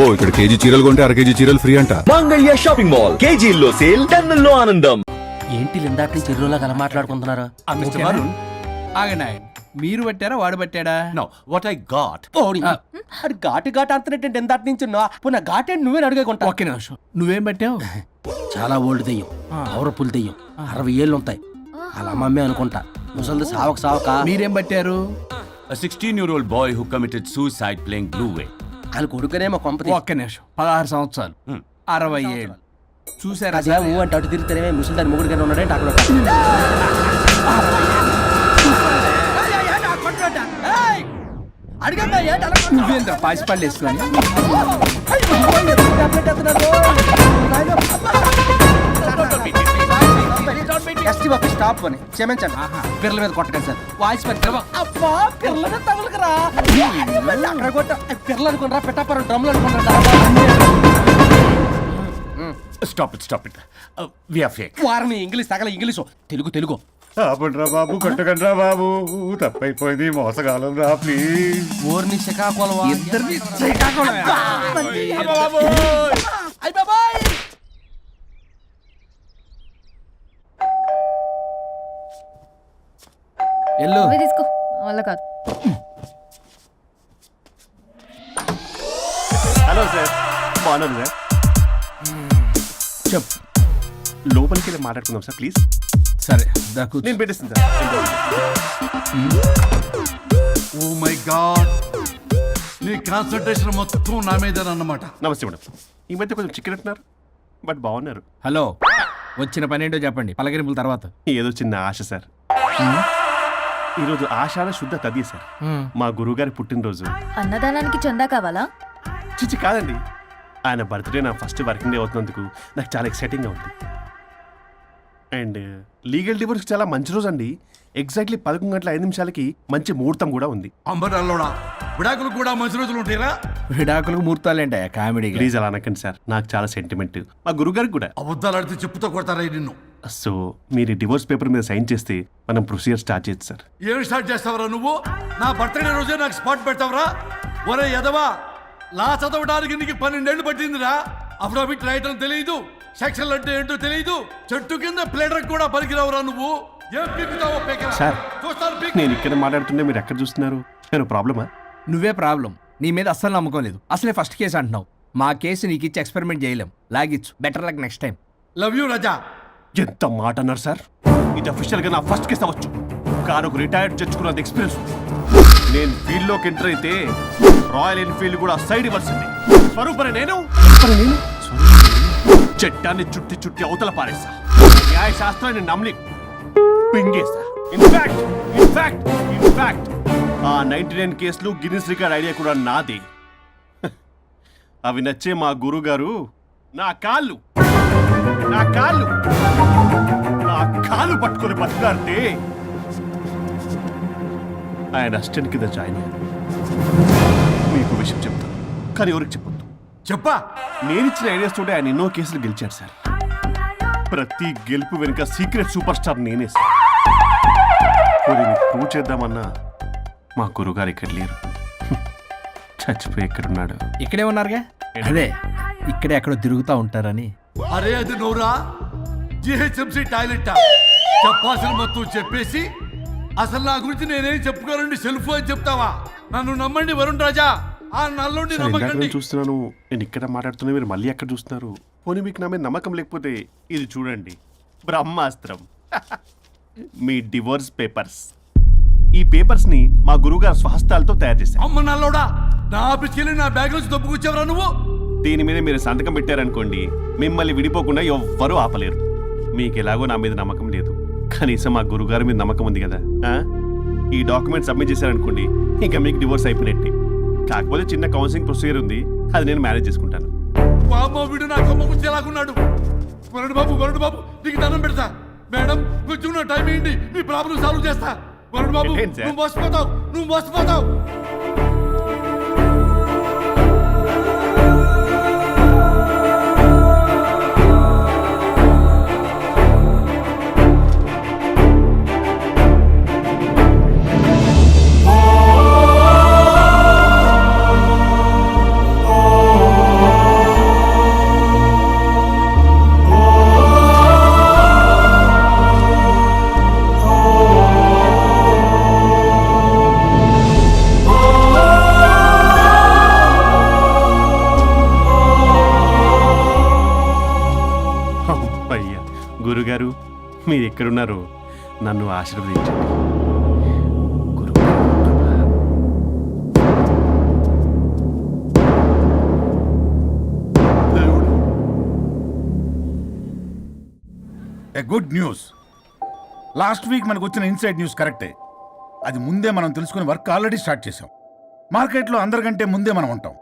అబ్బో ఇక్కడ కేజీ చీరలు కొంటే అర కేజీ చీరలు ఫ్రీ అంట. మంగళ్య షాపింగ్ మాల్, కేజీల్లో సేల్, టన్నుల్లో ఆనందం. ఏంటి ఇందాక నుంచి చెరువులా కల మాట్లాడుకుంటున్నారా? మీరు పట్టారా వాడు పట్టాడా? No, what I got. అది ఘాటు ఘాటు అంతనేంటి ఇందాక నుంచి నా ఘాటేంటి నువ్వే అడుగుకుంటా. ఒక్క నిమిషం, నువ్వేం పట్టావు? చాలా ఓల్డ్ దెయ్యం, పవర్ఫుల్ దెయ్యం, 60 ఏళ్ళు ఉంటాయి. అలా మమ్మీ అనుకుంటా. ముసలిది సావక మీరేం పట్టారు? A 16-year-old boy who committed suicide playing Blue Whale. వాళ్ళ కొడుకునేమో కొంపతి. ఒక్క నిమిషం, 16 సంవత్సరాలు, 60 ఏళ్ళు చూసారా? అదే ఊ అంటే అటు తిరుగుతానే ముసలిదాని ముగ్గురుగానే ఉన్నాడంటే అక్కడ నువ్వేంద్ర పాసిపళ్ళు వేసుకొని స్టాప్ అని క్షమించండి. పిల్లల మీద కొట్టకండి సార్. వాయిస్ అబ్బా పిల్లల మీద తగులుకురా. అక్కడ కొట్ట పిల్లలు అనుకున్నారా, పెట్టాపర డ్రమ్లు అనుకున్నారా? Stop it. We are fake. వారిని ఇంగ్లీష్ తగల ఇంగ్లీషు తెలుగు ఆపండ్రా బాబు, కొట్టకండ్రా బాబు, తప్పైపోయింది, మోసగాలం రా ప్లీజ్. ఊరిని శ్రీకాకుళం ఇద్దరిని శ్రీకాకుళం. ఎల్లు తీసుకో, వల్ల కాదు. హలో సార్, బాగున్నాను సార్. చెప్పు. లోపలికి వెళ్ళి మాట్లాడుకుందాం సార్ ప్లీజ్. సరే దాకు నేను పెట్టేస్తాను సార్. ఓ మై గాడ్, నీ కాన్సంట్రేషన్ మొత్తం నా మీదనన్నమాట. నమస్తే మేడం. ఈ మధ్య కొంచెం చికెన్ అంటున్నారు, బట్ బాగున్నారు. హలో, వచ్చిన పని ఏంటో చెప్పండి, పలకరింపుల తర్వాత. ఏదో చిన్న ఆశ సార్. ఈరోజు ఆషాఢ శుద్ధ తది సార్, మా గురువుగారి పుట్టినరోజు. అన్నదానానికి చందా కావాలా? చిచ్చి కాదండి, ఆయన బర్త్డే నా ఫస్ట్ వర్కింగ్ డే అవుతున్నందుకు నాకు చాలా ఎక్సైటింగ్గా ఉంది. అండ్ లీగల్ డివోర్స్కి చాలా మంచి రోజు అండి. ఎగ్జాక్ట్లీ 11:05 మంచి ముహూర్తం కూడా ఉంది. అంబరాల్లోడా విడాకులు కూడా మంచి రోజులు ఉంటాయిరా? విడాకులకు ముహూర్తాలేంటా కామెడీ? ప్లీజ్ అలా అనకండి సార్, నాకు చాలా సెంటిమెంట్, మా గురుగారికి కూడా. అబద్ధాలు ఆడితే చెప్పుతో కొడతారా నిన్ను? సో మీరు డివోర్స్ పేపర్ మీద సైన్ చేస్తే మనం ప్రొసీజర్ స్టార్ట్ చేయొచ్చు సార్. ఏం స్టార్ట్ చేస్తావరా నువ్వు? నా బర్త్డే రోజే నాకు స్పాట్ పెడతావరా? ఒరే ఎదవా, లా చదవడానికి నీకు 12 ఏళ్ళు పట్టిందిరా. అఫిడవిట్ రాయటం తెలియదు, సెక్షన్ అంటే ఏంటో తెలియదు, చెట్టు కింద ప్లేడర్ కూడా పలికిరావురా నువ్వు. ఏం పీకుతావో పీకరా. సార్, చూస్తాను పీకు. నేను ఇక్కడ మాట్లాడుతుంటే మీరు ఎక్కడ చూస్తున్నారు? నేను ప్రాబ్లమా? నువ్వే ప్రాబ్లం. నీ మీద అస్సలు నమ్మకం లేదు. అసలే ఫస్ట్ కేసు అంటున్నావు. మా కేసు నీకు ఇచ్చి ఎక్స్పెరిమెంట్ చేయలేం, లాగిచ్చు. Better luck next time. Love you రాజా. ఎంత మాట అన్నారు సార్? ఇది అఫీషియల్గా నా ఫస్ట్ కేసు అవ్వచ్చు, కానీ ఒక రిటైర్డ్ జడ్జ్ కూడా ఎక్స్పీరియన్స్. నేను ఫీల్డ్లోకి ఎంటర్ అయితే రాయల్ ఎన్ఫీల్డ్ కూడా సైడ్ ఇవ్వాల్సింది. స్వరూపరే నేను చట్టాన్ని చుట్టి అవతల పారేసా. న్యాయ శాస్త్రాన్ని నమ్మి పింగేసా. ఇన్ఫాక్ట్ ఆ 99 కేసులు గిన్నిస్ రికార్డ్ ఐడియా కూడా నాదే. అవి నచ్చే మా గురువు గారు నా కాళ్ళు పట్టుకొని బతుకుతారంటే ఆయన అసిస్టెంట్ కింద జాయిన్ అయ్యాను. మీకు విషయం చెప్తాను, కానీ ఎవరికి చెప్పొద్దు. చెప్పా. నేనిచ్చిన ఐడియాస్ తోటి ఆయన ఎన్నో కేసులు గెలిచాడు సార్. ప్రతి గెలుపు వెనుక సీక్రెట్ సూపర్ స్టార్ నేనే సార్. ప్రూవ్ చేద్దామన్నా మా గురుగారు ఇక్కడ లేరు, చచ్చిపోయి ఎక్కడున్నాడు. ఇక్కడే ఉన్నారుగా. అదే ఇక్కడే ఎక్కడో తిరుగుతూ ఉంటారని. అరే అది నోరా, జిహెచ్ఎంసీ టాయిలెట్ చెప్పాల్సిన మొత్తం చెప్పేసి అసలు నా గురించి నేనేం చెప్పుకోరండి సెల్ఫ్ అని చెప్తావా? నన్ను నమ్మండి వరుణ్ రాజా, ఆ నల్లుండి నమ్మకండి. చూస్తున్నాను, నేను ఇక్కడ మాట్లాడుతున్నా, మీరు మళ్ళీ ఎక్కడ చూస్తున్నారు? పోనీ మీకు నా మీద నమ్మకం లేకపోతే ఇది చూడండి, బ్రహ్మాస్త్రం. మీ డివోర్స్ పేపర్స్. ఈ పేపర్స్ ని మా గురువుగారు స్వహస్తాలతో తయారు చేశారు. అమ్మ నల్లోడా, నా ఆఫీస్కి వెళ్ళి నా బ్యాగ్ నుంచి దొబ్బుకొచ్చావరా నువ్వు? దీని మీద మీరు సంతకం పెట్టారనుకోండి, మిమ్మల్ని విడిపోకుండా ఎవ్వరూ ఆపలేరు. మీకు ఎలాగో నా మీద నమ్మకం లేదు, కనీసం మా గురుగారి మీద నమ్మకం ఉంది కదా. ఈ డాక్యుమెంట్ సబ్మిట్ చేశారనుకోండి, ఇంకా మీకు డివోర్స్ అయిపోయినట్టే. కాకపోతే చిన్న కౌన్సిలింగ్ ప్రొసీజర్ ఉంది, అది నేను మేనేజ్ చేసుకుంటాను. వీడు నా కొమ్మ గురించి ఎలాగున్నాడు? వరుణ్ బాబు నీకు దండం పెడతా. మేడం కొంచెం నా టైం ఏంటి, మీ ప్రాబ్లం సాల్వ్ చేస్తా. వరుణ్ బాబు నువ్వు మోసపోతావు. గురుగారు మీరు ఎక్కడున్నారో నన్ను ఆశీర్వదించండి. A good news. Last week మనకు వచ్చిన ఇన్సైడ్ న్యూస్ కరెక్టే. అది ముందే మనం తెలుసుకుని వర్క్ ఆల్రెడీ స్టార్ట్ చేసాం. మార్కెట్లో అందరికంటే ముందే మనం ఉంటాం.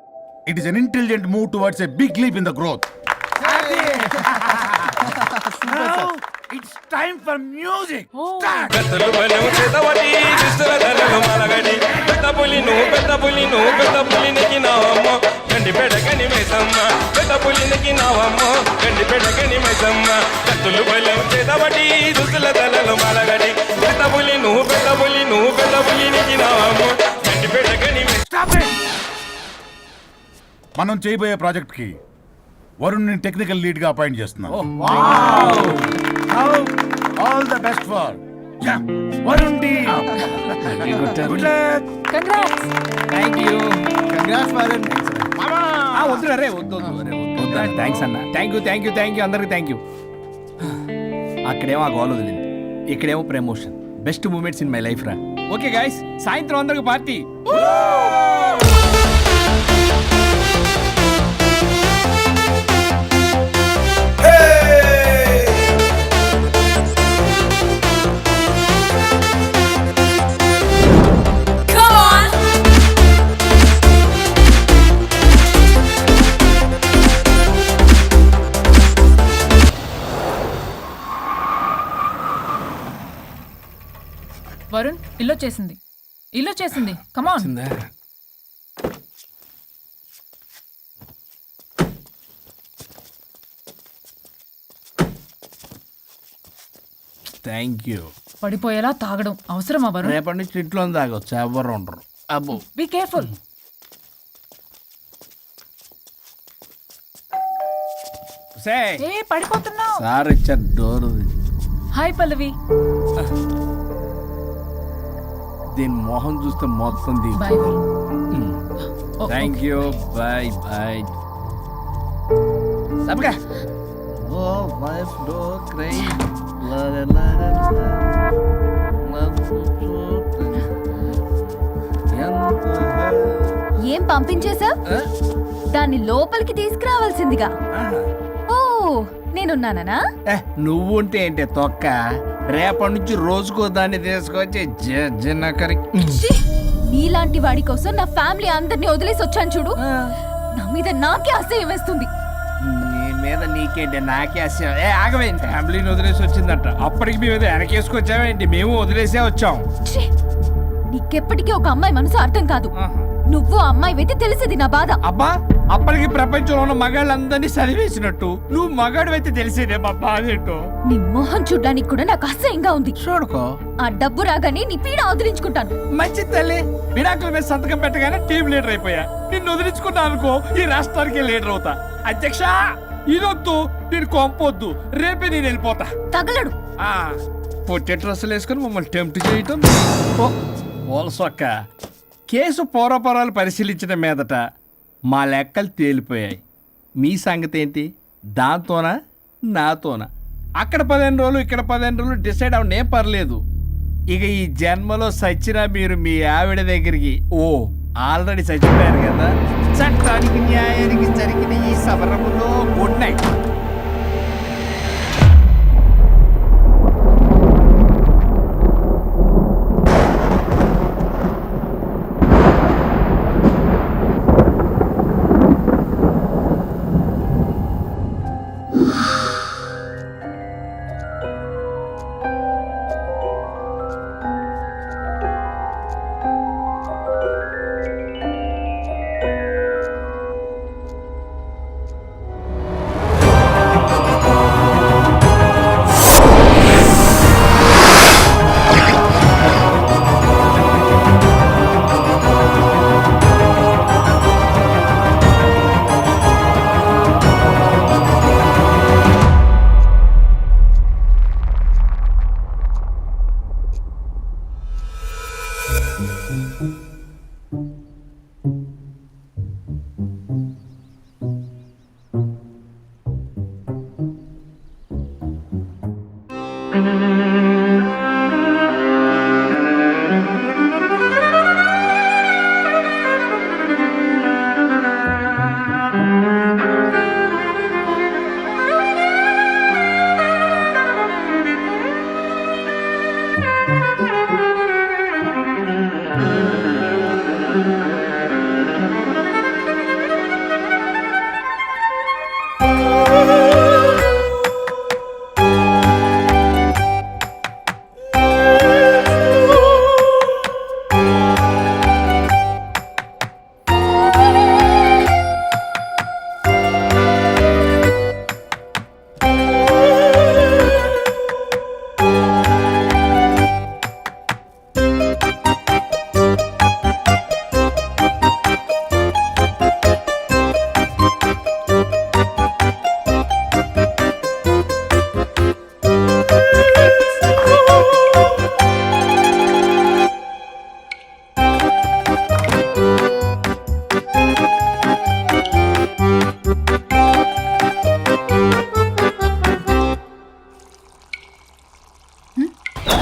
It is an intelligent move towards a big leap in the growth. It's time for music. మనం చేయబోయే ప్రాజెక్ట్ కి వరుణ్ టెక్నికల్ లీడ్ గా అపాయింట్ చేస్తున్నాం. All the best for Varun team. Good luck. Congrats. Thank you. Congrats Varun. వద్దు రే వద్దు thanks అన్న. Thank you అందరికి థ్యాంక్ యూ. అక్కడేమో ఆ గోల్ వదిలింది, ఇక్కడేమో promotion. Best moments in my life రా. ఓకే గైస్, సాయంత్రం అందరికి పార్టీ. వరుణ్ ఇల్లు చేసింది కమాన్. Thank you. పడిపోయేలా తాగడం అవసరమా వరుణ్? రేపటి నుంచి ఇంట్లో తాగొచ్చు, ఎవరు ఉండరు. అబ్బో బీ కేర్ఫుల్. ఏ పడిపోతున్నావు. సార్ ఇచ్చారు డోర్. హాయ్ పల్లవి. దీని మొహం చూస్తే మొత్తం bye Varun. Thank you. Bye bye. ఏం పంపించేశా? దాన్ని లోపలికి తీసుకురావాల్సిందిగా. ఓ నేనున్నానా? నువ్వుంటే ఏంటి తొక్క. రేపటి నుంచి రోజుకో దాన్ని తీసుకొచ్చి ఛీ! నీలాంటి వాడి కోసం నా ఫ్యామిలీ అందరినీ వదిలేసి వచ్చాను చూడు. నా మీద నాకే అసహ్యం వేస్తుంది. నీ మీద నీకేంటి, నాకే అసహ్యం. ఆగవేంటి, ఫ్యామిలీని వదిలేసి వచ్చిందట. అప్పటికి మేము వెనకేసుకొచ్చామేంటి? మేము వదిలేసే వచ్చాం. ఛీ! నీకెప్పటికీ ఒక అమ్మాయి మనసు అర్థం కాదు. నువ్వు అమ్మాయి అయితే తెలిసేది నా బాధ. అబ్బా, అప్పటికి ప్రపంచంలో ఉన్న మగాళ్ళందరినీ చదివేసినట్టు నువ్వు మగాడివైతే తెలిసేదే మా బాధేంటో. నీ మొహం చూడ్డానికి కూడా నాకు అసహ్యంగా ఉంది. చూడుకో, ఆ డబ్బు రాగానే నీ పీడ వదిలించుకుంటాను. మంచి తల్లి. విడాకుల మీద సంతకం పెట్టగానే టీం లీడర్ అయిపోయా. నిన్ను వదిలించుకున్నా అనుకో, ఈ రాష్ట్రానికి లీడర్ అవుతా. అధ్యక్ష, ఇదొద్దు, నేను కొంపొద్దు. రేపే నేను వెళ్ళిపోతా. తగలడు. పొట్టె డ్రెస్సులు వేసుకుని మమ్మల్ని టెంప్ట్ చేయటం. ఓల్సొక్క. కేసు పూర్వపరాలు పరిశీలించిన మీదట మా లెక్కలు తేలిపోయాయి. మీ సంగతి ఏంటి? దాంతోనా నాతోనా? అక్కడ 15 రోజులు ఇక్కడ 15 రోజులు డిసైడ్ అవనేం పర్లేదు. ఇక ఈ జన్మలో సచ్చినా మీరు మీ ఆవిడ దగ్గరికి ఆల్రెడీ చచ్చిపోయారు కదా. చట్టానికి న్యాయానికి జరిగిన ఈ సమరంలో గుడ్ నైట్.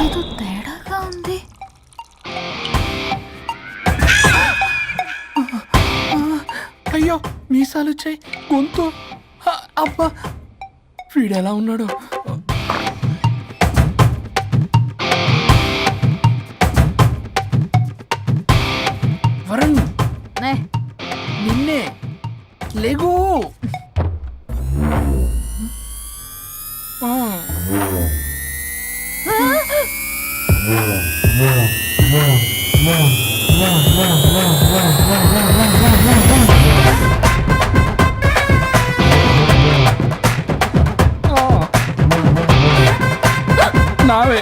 ఏదో తేడాగా ఉంది. అయ్యో మీసాలు వచ్చాయి, గొంతు అబ్బా, వీడెలా ఉన్నాడు? వరుణ్, నే, నిన్నే లేగు. నావే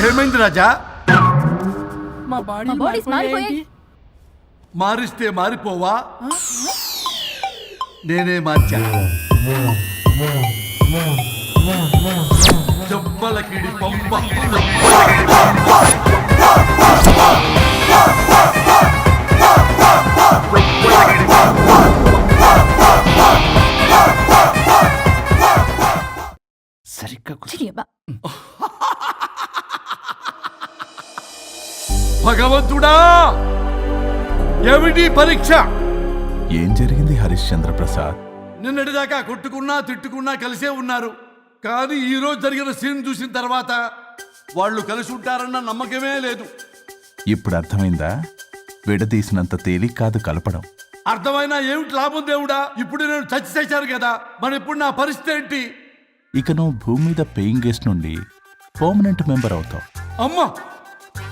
ఏమైంది రాజా? మా మా బాడీస్ మారిపోయాయి. మారిస్తే మారిపోవా? నేనే మార్చా. జబ్బలకిడి పంప. సరిగ్గా చిరియబ్బా. భగవంతుడా, ఏమిటి పరీక్ష? ఏం జరిగింది హరిశ్చంద్ర ప్రసాద్? నిన్నటిదాకా కొట్టుకున్నా తిట్టుకున్నా కలిసే ఉన్నారు. కానీ ఈ రోజు జరిగిన సీన్ చూసిన తర్వాత వాళ్ళు కలిసి ఉంటారన్న నమ్మకమే లేదు. ఇప్పుడు అర్థమైందా? విడదీసినంత తేలిక కాదు కలపడం. అర్థమైనా ఏమిటి లాభం దేవుడా? ఇప్పుడు నేను చచ్చి చేశాను కదా, మరి ఇప్పుడు నా పరిస్థితి ఏంటి? ఇక నువ్వు భూమి మీద పేయింగ్ గెస్ట్ నుండి పర్మనెంట్ మెంబర్ అవుతావు. అమ్మా,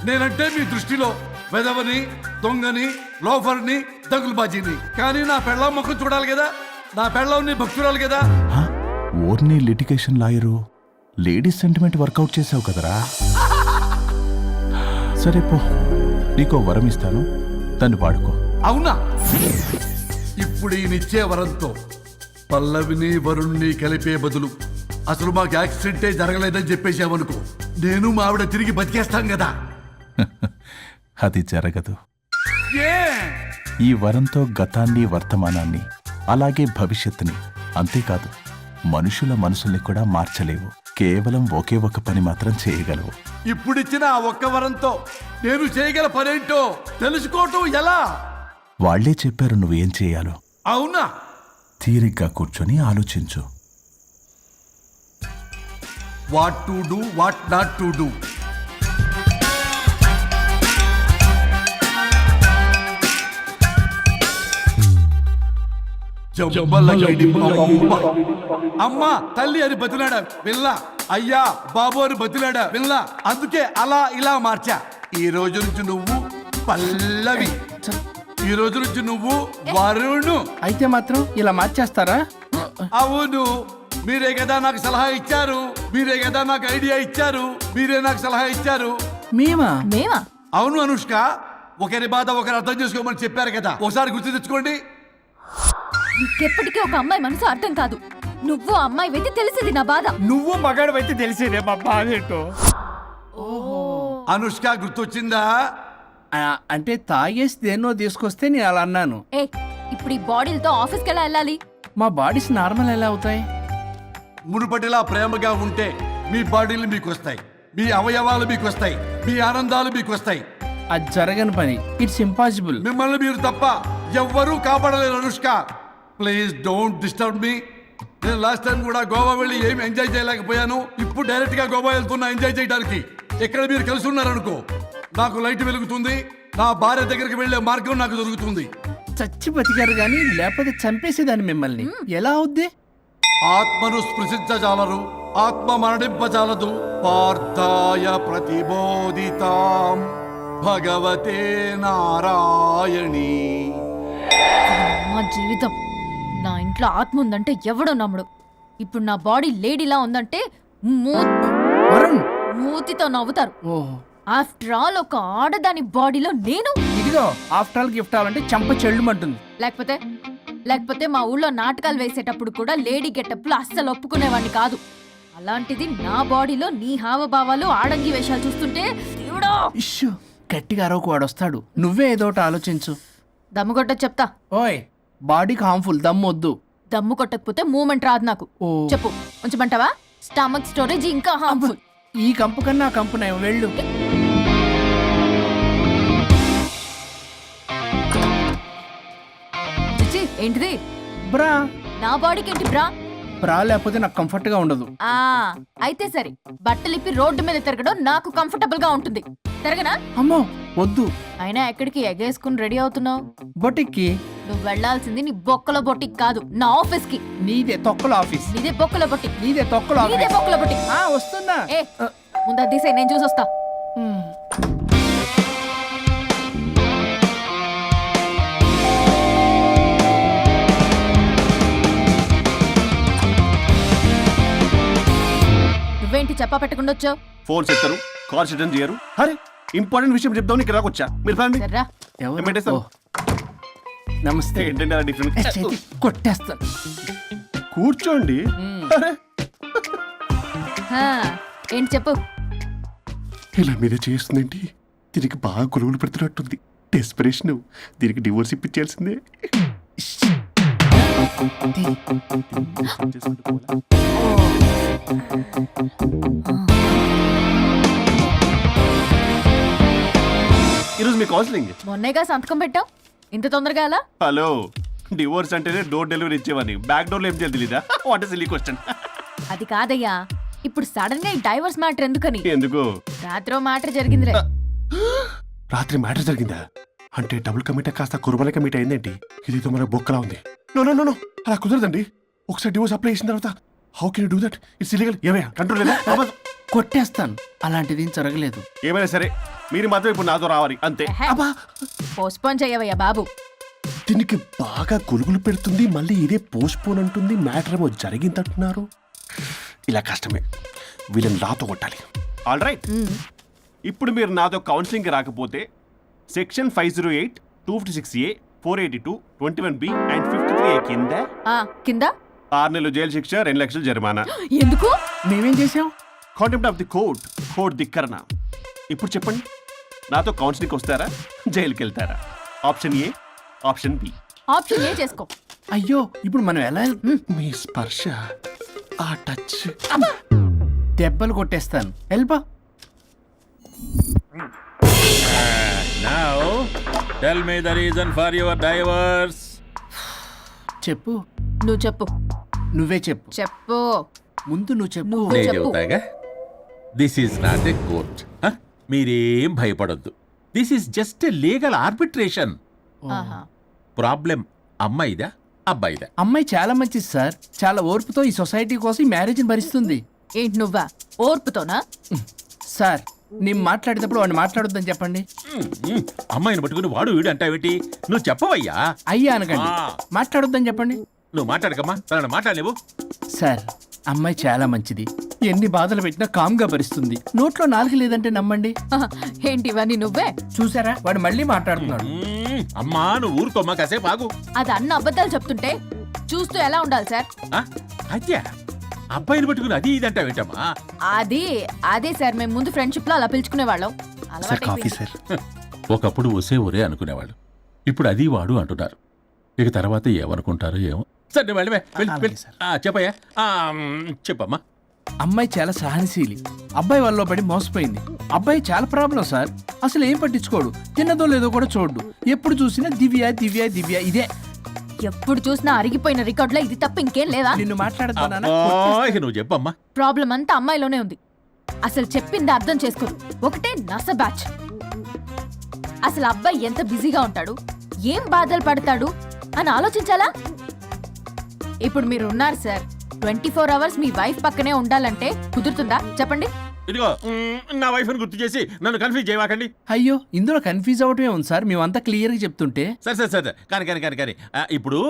నేనంటే మీ దృష్టిలో వెదవని, దొంగని, లోఫర్ని, దగులుబాజీని. కానీ నా పెళ్ళం ముఖం చూడాలి కదా, నా పెళ్ళంని భక్తురాలు కదా. హ? ఓర్ని litigation lawyer, ladies sentiment work out చేసావు కదరా. సరే పో, నీకో వరం ఇస్తాను, దాన్ని వాడుకో. అవునా? ఇప్పుడు ఈయనిచ్చే వరంతో పల్లవిని వరుణ్ణి కలిపే బదులు అసలు మాకు యాక్సిడెంటే జరగలేదని చెప్పేసామనుకో, నేను మా ఆవిడ తిరిగి బతికేస్తాం కదా. అది జరగదు. ఏ? ఈ వరంతో గతాన్ని, వర్తమానాన్ని, అలాగే భవిష్యత్తుని, అంతేకాదు మనుషుల మనసుల్ని కూడా మార్చలేవు. కేవలం ఒకే ఒక పని మాత్రం చేయగలవు. ఇప్పుడిచ్చిన ఆ ఒక్క వరంతో నేను చేయగల పనేంటో తెలుసుకోవటం ఎలా? వాళ్లే చెప్పారు నువ్వేం చేయాలో. అవునా? తీరిగ్గా కూర్చొని ఆలోచించు. What to do, what not to do. అమ్మా తల్లి అని బతిలాడా పిల్ల, అయ్యా బాబు అని బతిలాడా పిల్ల. అందుకే అలా ఇలా మార్చా. ఈ రోజు నుంచి నువ్వు పల్లవి, ఈ రోజు నుంచి నువ్వు వరుణు. అయితే మాత్రం ఇలా మార్చేస్తారా? అవును, మీరే కదా నాకు సలహా ఇచ్చారు, మీరే కదా నాకు ఐడియా ఇచ్చారు, మీరే నాకు సలహా ఇచ్చారు. మేమా? మేమా? అవును అనుష్క, ఒకరి బాధ ఒకరు అర్థం చేసుకోమని చెప్పారు కదా, ఒకసారి గుర్తు తెచ్చుకోండి. నీకెప్పటికీ ఒక అమ్మాయి మనసు అర్థం కాదు. నువ్వు అమ్మాయి అయితే తెలిసేది నా బాధ. నువ్వు మగాడు అయితే తెలిసేదే మా బాధ ఏంటో. అనుష్క గుర్తొచ్చిందా? అంటే తాగేసి దేన్నో తీసుకొస్తే నేను అలా అన్నాను. ఏ ఇప్పుడు ఈ బాడీలతో ఆఫీస్కి ఎలా వెళ్ళాలి? మా బాడీస్ నార్మల్ ఎలా అవుతాయి? మునుపటిలా ప్రేమగా ఉంటే మీ బాడీలు మీకు వస్తాయి, మీ అవయవాలు మీకు వస్తాయి, మీ ఆనందాలు మీకు వస్తాయి. అది జరగని పని. It's impossible. మిమ్మల్ని మీరు తప్ప ఎవ్వరూ కాపాడలేరు Anushka. Please don't disturb me. నేను లాస్ట్ టైం కూడా గోవా వెళ్ళి ఏమి ఎంజాయ్ చేయలేకపోయాను. ఇప్పుడు డైరెక్ట్ గా గోవా వెళ్తున్నా ఎంజాయ్ చేయడానికి. ఎక్కడ మీరు కలిసి ఉన్నారనుకో, నాకు లైట్ వెలుగుతుంది, నా భార్య దగ్గరికి వెళ్లే మార్గం నాకు దొరుకుతుంది. చచ్చి బతికారు గాని లేకపోతే చంపేసేదాన్ని మిమ్మల్ని. ఎలా అవుద్ది? ఆత్మను స్పృశించజాలరు, ఆత్మ మరణింపజాలదు. పార్థాయ ప్రతిబోధితాం భగవతే నారాయణి. మా జీవితం. నా ఇంట్లో ఆత్మ ఉందంటే ఎవడో నమ్ముడు. ఇప్పుడు నా బాడీ లేడీలా ఉందంటే వరుణ్, మూతితో నవ్వుతారు. ఓహో, ఆఫ్టర్ ఆల్ ఒక ఆడదాని బాడీలో నేను. ఇదిగో ఆఫ్టర్ ఆల్ గిఫ్ట్ అవ్వాలంటే చంప చెల్లుమంటుంది. లేకపోతే మా ఊళ్ళో నాటకాలు వేసేటప్పుడు కూడా లేడీ గెటప్లు అస్సలు ఒప్పుకునేవాడిని కాదు. అలాంటిది నా బాడీలో నీ హావభావాలు ఆడంగి వేషాలు చూస్తుంటే దేవుడా. ఇష్యూ, గట్టిగా అరవకు, వాడు వస్తాడు. నువ్వే ఏదో ఒకటి ఆలోచించు. దమ్ము కొట్ట చెప్తా. ఓయ్, బాడీకి హార్మ్ఫుల్, దమ్మొద్దు. దమ్ము కొట్టకపోతే మూమెంట్ రాదు నాకు. ఓ. చెప్పు, ఉంచమంటావా? స్టమక్ స్టోరేజ్ ఇంకా హార్మ్ఫుల్. ఈ కంపు కన్నా ఆ కంపు నయం, వెళ్ళు. చిచి, ఏంటిది? బ్రా. నా బాడీకి ఏంటి బ్రా? బ్రా లేకపోతే నాకు కంఫర్ట్ గా ఉండదు. ఆ అయితే సరే, బట్టలిప్పి రోడ్డు మీద తిరగడం నాకు కంఫర్టబుల్ గా ఉంటుంది. తిరగనా? అమ్మో వద్దు. అయినా ఎక్కడికి ఎగేసుకుని రెడీ అవుతున్నావు? బొటిక్కి. నువ్వు వెళ్లాల్సింది నీ బొక్కల బొట్టికి కాదు, నా ఆఫీస్ కి. నీదే తొక్కల ఆఫీస్. నీదే బొక్కల బొట్టి. నీదే తొక్కల నీదే ఆఫీస్. బొక్కల బొట్టి. ఆ, వస్తున్నా. ఏ ముందు అది తీసేయ్, నేను చూసొస్తా. నువ్వేంటి చెప్పా పెట్టకుండా వచ్చావు? ఫోన్ చెప్తారు, కాల్ అటెండ్ చేయరు. అరే, ఇంపార్టెంట్ విషయం చెప్దాం ఇక్కడ రాకొచ్చా. మీరు పదండి. సర్రా. ఎవరు? ఏం పెట్టేస్తావు? ఓ, నమస్తే. ఏంటంటే అలా డిఫరెంట్. చేతి కొట్టేస్తాను. కూర్చోండి. అరే, హా, ఏంటి చెప్పు. ఇలా మీద చేస్తుందేంటి? దీనికి బాగా గొలుగులు పెడుతున్నట్టుంది. డెస్పరేషన్. దీనికి డివోర్స్ ఇప్పించాల్సిందే. ఈరోజు మీ కౌన్సిలింగ్. మొన్నేగా సంతకం పెట్టావు, ఇంత తొందరగా ఎలా? హలో, డివోర్స్ అంటేనే డోర్ డెలివరీ ఇచ్చేవాని. బ్యాక్ డోర్ లో ఏం చేయాలి తెలీదా? What is silly question. అది కాదయ్యా, ఇప్పుడు సడన్ గా ఈ డైవర్స్ మ్యాటర్ ఎందుకని? ఎందుకు? రాత్రో మ్యాటర్ జరిగిందిలే. రాత్రి మ్యాటర్ జరిగిందా? అంటే డబుల్ కమిట్ కాస్త కుర్బల కమిట్ అయిందేంటి? ఇది మన బొక్కలా ఉంది. నో నో నో నో, అలా కుదరదండి. ఒకసారి డివోర్స్ అప్లై చేసిన తర్వాత how can you do that? It's illegal. ఏమయ్యా, కంట్రోల్ లేదా? కొట్టేస్తాను. అలాంటిది ఏం జరగలేదు. ఏమైనా సరే మీరు మాత్రం ఇప్పుడు నాతో రావాలి అంతే. అబ్బా, పోస్ట్పోన్ చెయ్యవయ్యా బాబు. దీనికి బాగా గొలుగులు పెడుతుంది, మళ్ళీ ఇదే పోస్ట్ పోన్ అంటుంది. మ్యాటర్ ఏమో జరిగిందంటున్నారు. ఇలా కష్టమే. వీళ్ళని నాతో కొట్టాలి. ఆల్ రైట్, ఇప్పుడు మీరు నాతో కౌన్సిలింగ్కి రాకపోతే section 508, 256A, 482, 21B and 53A కింద కింద 6 నెలలు జైలు శిక్ష, 2 లక్షలు జరిమానా. ఎందుకు? మేమేం చేసాం? Contempt of the court, court ధిక్కరణ. ఇప్పుడు చెప్పండి, నాతో కౌన్సిలింగ్కి వస్తారా, జైలుకి వెళ్తారా? Option A, option B. Option A చేసుకో. అయ్యో, ఇప్పుడు మనం ఎలా మీ స్పర్శ, ఆ టచ్. దెబ్బలు కొట్టేస్తాను. వెళ్ళిపో. Now, tell me the reason for your divorce. చెప్పు. నువ్వు చెప్పు. నువ్వే చెప్పు. చెప్పు. ముందు నువ్వు చెప్పు. నువ్వు నేను చెప్పు. చెబుతాగా. This is not a court. మీరేం భయపడొద్దు. This is just a legal arbitration. ఆహా. ప్రాబ్లం అమ్మాయిదా అబ్బాయిదా? అమ్మాయి చాలా మంచిది సార్. చాలా ఓర్పుతో ఈ సొసైటీ కోసం ఈ మ్యారేజ్ని భరిస్తుంది. ఏంటి నువ్వా ఓర్పుతోనా? సార్, నేను మాట్లాడేటప్పుడు వాడిని మాట్లాడొద్దని చెప్పండి. అమ్మాయిని పట్టుకుని వాడు వీడు అంటావేటి? నువ్వు చెప్పవయ్యా. అయ్యా అనకండి. ఆ. మాట్లాడొద్దని చెప్పండి. నువ్వు మాట్లాడకమ్మా, తనని మాట్లాడలేవు. సార్, అమ్మాయి చాలా మంచిది. ఎన్ని బాధలు పెట్టినా కామ్గా భరిస్తుంది. నోట్లో నాలుగు లేదంటే నమ్మండి. ఆహా. ఏంటి ఇవన్నీ నువ్వే? చూసారా, వాడు మళ్ళీ మాట్లాడుతున్నాడు. అమ్మా నువ్వు ఊరుకోమ్మా, కాసేపు ఆగు. అది అన్న అబద్ధాలు చెప్తుంటే చూస్తూ ఎలా ఉండాలి సార్? ఆ? అదే అబ్బాయిని పట్టుకుని అది ఇది అంటావేంటమ్మా? అదే సార్ మేము ముందు ఫ్రెండ్షిప్ లో అలా పిలుచుకునేవాళ్ళం ఒకప్పుడు ఒసే ఒరే అనుకునేవాళ్ళు, ఇప్పుడు అది వాడు అంటున్నారు. ఇక తర్వాత ఏమనుకుంటారో ఏమో. సరే వెళ్ళమే, చెప్పయ్యా. చెప్పమ్మా. అమ్మాయి చాలా సహనశీలి, అబ్బాయి వల్ల పడి మోసపోయింది. అబ్బాయి చాలా ప్రాబ్లం సార్, అసలు ఏం పట్టించుకోడు, తిన్నదో లేదో కూడా చూడు. ఎప్పుడు చూసినా దివ్య దివ్య దివ్య ఇదే. ఎప్పుడు చూసినా అరిగిపోయిన రికార్డులో ఇది తప్ప ఇంకేం లేదా? నిన్ను మాట్లాడతానా? ఇక నువ్వు చెప్పమ్మా. ప్రాబ్లం అంతా అమ్మాయిలోనే ఉంది. అసలు చెప్పింది అర్థం చేసుకోదు. ఒకటే నస బ్యాచ్. అసలు అబ్బాయి ఎంత బిజీగా ఉంటాడు, ఏం బాధలు పడతాడు అని ఆలోచించాలా? ఇప్పుడు మీరు ఉన్నారు సార్, 24 అవర్స్ మీ వైఫ్ పక్కనే ఉండాలంటే కుదురుతుందా చెప్పండి? ఇదిగో నా వైఫ్ ని గుర్తు చేసి నన్ను కన్ఫ్యూజ్ చేయవాకండి. అయ్యో, ఇందులో కన్ఫ్యూజ్ అవటమే ఉంది సార్, మేమంతా క్లియర్ గా చెప్తుంటే. సరే కానీ ఇప్పుడు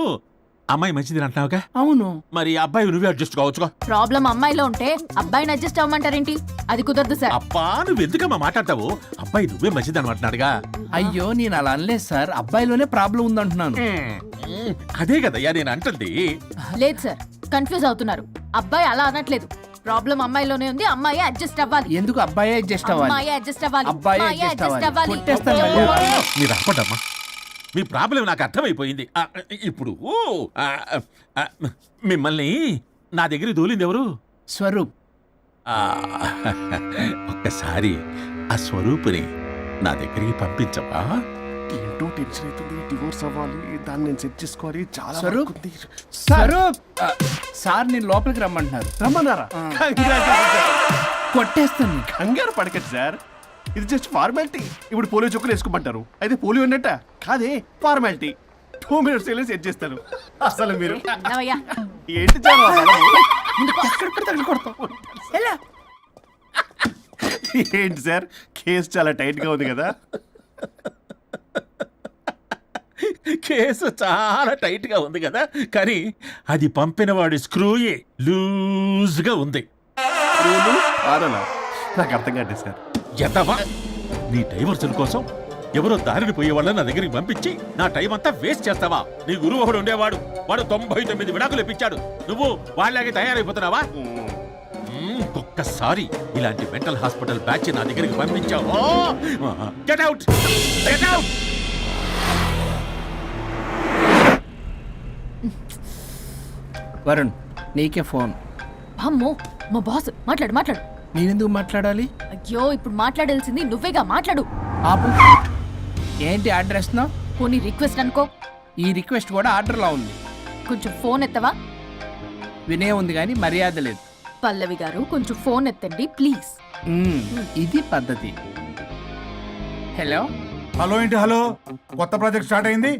అమ్మాయి మంచిది అంటున్నావుగా? అవును. మరి అబ్బాయి నువ్వే అడ్జస్ట్ కావచ్చుగా. ప్రాబ్లం అమ్మాయిలో ఉంటే అబ్బాయిని అడ్జస్ట్ అవ్వమంటారేంటి? అది కుదరదు సార్. అబ్బా నువ్వు ఎందుకమ్మా మాట్లాడతావు? అబ్బాయి నువ్వే మంచిది అనమాటన్నాడుగా. అయ్యో నేను అలా అనలేదు సార్, అబ్బాయిలోనే ప్రాబ్లం ఉందంటున్నాను. అదే కదయ్యా నేను అంటుంది. లేదు సార్, కన్ఫ్యూజ్ అవుతున్నారు. అబ్బాయి అలా అనట్లేదు. ప్రాబ్లం అమ్మాయిలోనే ఉంది, అమ్మాయి అడ్జస్ట్ అవ్వాలి. ఎందుకు అబ్బాయి అడ్జస్ట్ అవ్వాలి? అమ్మాయి అడ్జస్ట్ అవ్వాలి. అబ్బాయి అమ్మాయి adjust adjust అవ్వాలి. అవ్వాలి. కొట్టేస్తాను మళ్ళీ. మీరు ఆపడమ్మా, మీ ప్రాబ్లం నాకు అర్థమైపోయింది. ఇప్పుడు మిమ్మల్ని నా దగ్గర దూలింది ఎవరు? స్వరూప్. ఒక్కసారి ఆ స్వరూపుని నా దగ్గరికి పంపించవా? ఏంటో టెన్షన్ అవుతుంది, డివోర్స్ అవ్వాలి, దాన్ని నేను సెట్ చేసుకోవాలి, చాలా స్వరూప్. work ఉంది. స్వరూప్ సార్ నేను లోపలికి రమ్మంటున్నారు. రమ్మన్నారా? కొట్టేస్తాను. కంగారు పడకండి సార్, ఇది జస్ట్ ఫార్మాలిటీ. ఇప్పుడు పోలియో చుక్కలు వేసుకోమంటారు, అయితే పోలియో ఉన్నట్ట కాదే, ఫార్మాలిటీ. 2 minutes సెట్ చేస్తాను. అసలు మీరు నవ్వయ్యా. ఏంటి చాలా ఏంటి సార్, కేసు చాలా టైట్ గా ఉంది కదా? కేసు చాలా టైట్ గా ఉంది కదా, కానీ అది పంపిన వాడి స్క్రూయే లూజ్ గా ఉంది. ఆడనా? నాకు అర్థం కాదు సార్. ఎంతవా నీ డైవర్సన్ కోసం ఎవరో దారిని పోయే వాళ్ళని నా దగ్గరికి పంపించి నా టైం అంతా వేస్ట్ చేస్తావా? నీ గురువు ఒకడు ఉండేవాడు, వాడు 99 విడాకులు ఇప్పించాడు. నువ్వు వాళ్ళలాగే తయారైపోతున్నావా? ఒక్కసారి ఇలాంటి మెంటల్ హాస్పిటల్ బ్యాచ్ నా దగ్గరికి పంపించావు. Get out, get out. Varun నీకే ఫోన్. అమ్మో, మా బాస్. మాట్లాడు. నేనెందుకు మాట్లాడాలి? అయ్యో, ఇప్పుడు మాట్లాడాల్సింది నువ్వేగా, మాట్లాడు. ఆపు. ఏంటి ఆర్డర్ ఇస్తున్నావు? పోనీ రిక్వెస్ట్ అనుకో. ఈ రిక్వెస్ట్ కూడా ఆర్డర్లో ఉంది. కొంచెం ఫోన్ ఎత్తవా? వినే ఉంది కానీ మర్యాద లేదు. పల్లవి గారు కొంచెం ఫోన్ ఎత్తండి ప్లీజ్. ఇది పద్ధతి. హలో. హలో ఏంటి హలో? కొత్త ప్రాజెక్ట్ స్టార్ట్ అయింది,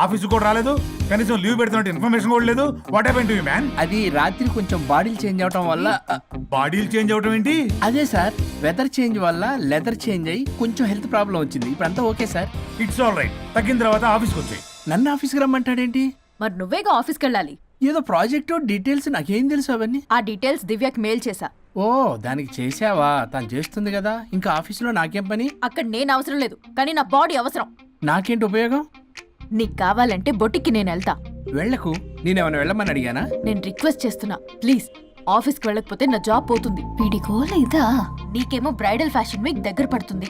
ఆఫీస్ కూడా రాలేదు, కనీసం లీవ్ పెడుతున్నట్టు ఇన్ఫర్మేషన్ కూడా లేదు. What happened to you man? అది రాత్రి కొంచెం బాడీలు చేంజ్ అవటం వల్ల. బాడీలు చేంజ్ అవటం ఏంటి? అదే సార్, వెదర్ చేంజ్ వల్ల లెదర్ చేంజ్ అయ్యి కొంచెం హెల్త్ ప్రాబ్లం వచ్చింది. ఇప్పుడు అంతా okay sir. It's all right. తగ్గిన తర్వాత ఆఫీస్కి వచ్చాయి. నన్ను ఆఫీస్కి రమ్మంటాడేంటి? మరి నువ్వేగా ఆఫీస్కి వెళ్ళాలి. ఏదో ప్రాజెక్టు డీటెయిల్స్ నాకేం తెలుసు అవన్నీ. ఆ డీటెయిల్స్ దివ్యకి మెయిల్ చేశా. ఓ దానికి చేసావా? తను చేస్తుంది కదా, ఇంకా ఆఫీసులో నాకేం పని? అక్కడ నేను అవసరం లేదు, కానీ నా బాడీ అవసరం. నాకేంటి ఉపయోగం? నీకు కావాలంటే బొటిక్కి నేను వెళ్తా. వెళ్ళకు, నేనేమైనా వెళ్ళమని అడిగానా? నేను రిక్వెస్ట్ చేస్తున్నా ప్లీజ్. ఆఫీస్కి వెళ్ళకపోతే నా జాబ్ పోతుంది. వీడికో లేదా? నీకేమో బ్రైడల్ ఫ్యాషన్ వీక్ దగ్గర పడుతుంది.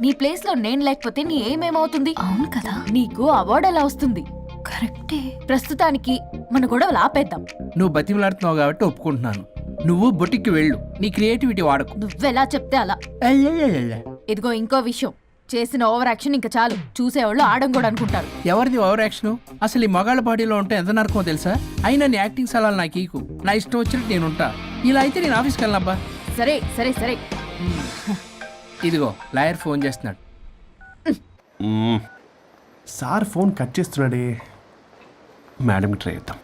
నీ ప్లేస్ లో నేను లేకపోతే నీ ఏమేమవుతుంది? అవును కదా. నీకు అవార్డు ఎలా వస్తుంది? కరెక్టే. ప్రస్తుతానికి మన గొడవలు ఆపేద్దాం. నువ్వు బతిమలాడుతున్నావు కాబట్టి ఒప్పుకుంటున్నాను. నువ్వు బొటిక్కి వెళ్ళు, నీ క్రియేటివిటీ వాడకు. నువ్వెలా చెప్తే అలా. ఇదిగో ఇంకో విషయం, చేసిన ఓవర్ యాక్షన్ ఇంకా చాలు. చూసేవాళ్ళు ఆడం కూడా అనుకుంటారు. ఎవరిది ఓవర్ యాక్షన్? అసలు ఈ మగాళ్ళ బాడీలో ఉంటే ఎంత నరకమో తెలుసా? అయినా నీ యాక్టింగ్ సలాలు నాకు ఈకు. నా ఇష్టం వచ్చినట్టు నేను ఉంటా. ఇలా అయితే నేను ఆఫీస్కి వెళ్ళనబ్బా. సరే సరే సరే. ఇదిగో లాయర్ ఫోన్ చేస్తున్నాడు. సార్ ఫోన్ కట్ చేస్తున్నాడే, మేడంకి ట్రై చేద్దాం.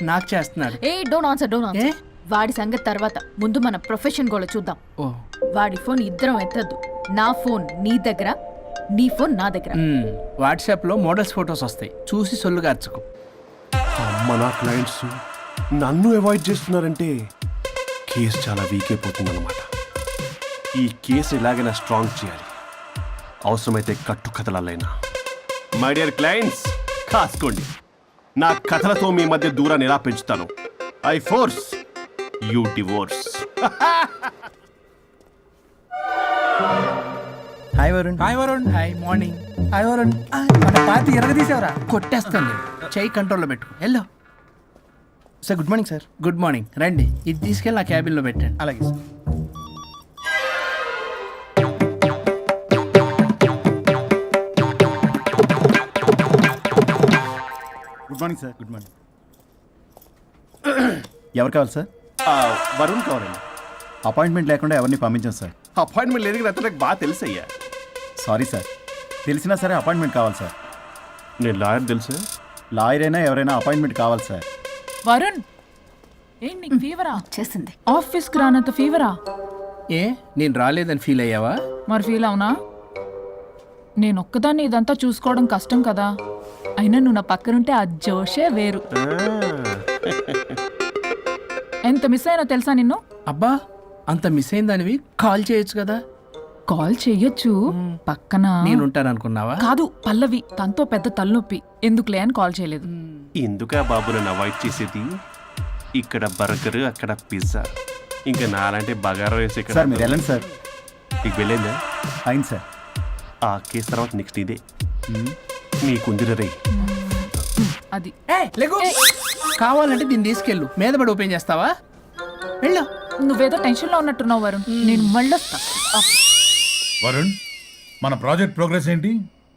నాకు చేస్తున్నాడు. ఏ డోంట్ ఆన్సర్. వాడి సంగతి తర్వాత, ముందు మన ప్రొఫెషన్ కూడా చూద్దాం. ఓ వాడి ఫోన్ ఇద్దరం ఎత్తద్దు. నా ఫోన్ నీ దగ్గర, నీ ఫోన్ నా దగ్గర. వాట్సాప్లో మోడల్స్ ఫొటోస్ వస్తాయి, చూసి సొల్లుగా అర్చుకో. అమ్మ, నా క్లయింట్స్ నన్ను అవాయిడ్ చేస్తున్నారంటే కేసు చాలా వీక్ అయిపోతుందన్నమాట. ఈ కేసు ఎలాగైనా స్ట్రాంగ్ చేయాలి, అవసరమైతే కట్టు కథలైనా. మై డియర్ క్లయింట్స్, కాసుకోండి. నా కథలతో మీ మధ్య దూరాన్ని ఎలా పెంచుతాను I force you divorce. Hi Varun. Hi Varun. Hi morning. Hi Varun. మన పార్టీ ఎరగదీసావరా? కొట్టేస్తాను నేను. చెయ్యి కంట్రోల్లో పెట్టుకో. Hello sir good morning sir. Good morning. రండి, ఇది తీసుకెళ్ళి నా క్యాబిన్లో పెట్టండి. అలాగే sir. Good morning sir. Good morning. ఎవరు కావాలి సార్? వరుణ్ కావాలండి. అపాయింట్మెంట్ లేకుండా ఎవరిని పంపించాం సార్. అపాయింట్మెంట్ లేదు కదా, నాకు బాగా తెలుసయ్యా. Sorry sir. తెలిసినా సరే అపాయింట్మెంట్ కావాలి సార్. నేను లాయర్ తెలుసా? లాయర్ అయినా ఎవరైనా అపాయింట్మెంట్ కావాలి సార్. వరుణ్ ఏంటి నీకు ఫీవరా? చేసింది. ఆఫీస్కి రానంత ఫీవరా? ఏ నేను రాలేదని ఫీల్ అయ్యావా? మరి ఫీల్ అవునా? నేను ఒక్కదాన్ని ఇదంతా చూసుకోవడం కష్టం కదా. అయినా నువ్వు నా పక్కనుంటే ఆ జోషే వేరు. ఎంత మిస్ అయినా తెలుసా నిన్ను? అబ్బా, అంత మిస్ అయిందానివి కాల్ చేయొచ్చు కదా. కాల్ చెయ్యొచ్చు, పక్కన నేనుంటాను అనుకున్నావా? కాదు పల్లవి, తనతో పెద్ద తలనొప్పి, ఎందుకులే అని కాల్ చేయలేదు. ఎందుకా బాబు నన్ను అవాయిడ్ చేసేది? ఇక్కడ బర్గర్, అక్కడ పిజ్జా, ఇంకా నాలంటే బగారా వేసి ఇక్కడ. సార్ మీరు వెళ్ళండి సార్. నీకు వెళ్ళిందా? అయింది సార్. ఆ కేసు తర్వాత నెక్స్ట్ ఇదే నీకుందిర రే. అది లేకు. కావాలంటే దీన్ని తీసుకెళ్ళు, మీద పడి ఓపెన్ చేస్తావా? వెళ్ళు. నువ్వేదో టెన్షన్ లో ఉన్నట్టున్నావు వరుణ్. నేను మళ్ళొస్తా. వరుణ్, మన ప్రాజెక్ట్ ప్రోగ్రెస్ ఏంటి?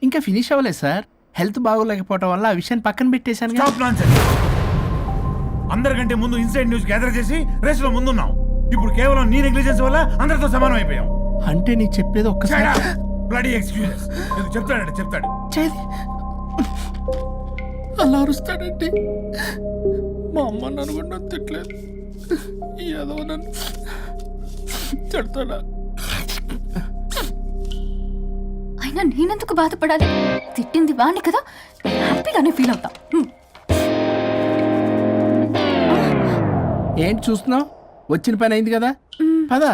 ఇంకా ఫినిష్ అవ్వలేదు సార్. హెల్త్ బాగోలేకపోవడం వల్ల ఆ విషయాన్ని పక్కన పెట్టేశాను. Stop nonsense. అందరికంటే ముందు ఇన్సైడ్ న్యూస్ గ్యాదర్ చేసి రేస్ లో ముందున్నాం. ఇప్పుడు కేవలం నీ నెగ్లిజెన్స్ వల్ల అందరితో సమానం అయిపోయాం. అంటే నీకు చెప్పేది ఒక్కసారి బ్లడీ ఎక్స్క్యూజెస్. చెప్తాడంటే చెప్తాడు. చేది అలా అరుస్తాడంటే మా అమ్మ నన్ను కూడా నన్ను తిట్టలేదు, ఏదో నన్ను తిడతాడా? అయినా నేనెందుకు బాధపడాలి? తిట్టింది వాణ్ణి కదా, హ్యాపీగానే ఫీల్ అవుతా. ఏంటి చూస్తున్నావు? వచ్చిన పని అయింది కదా, పదా.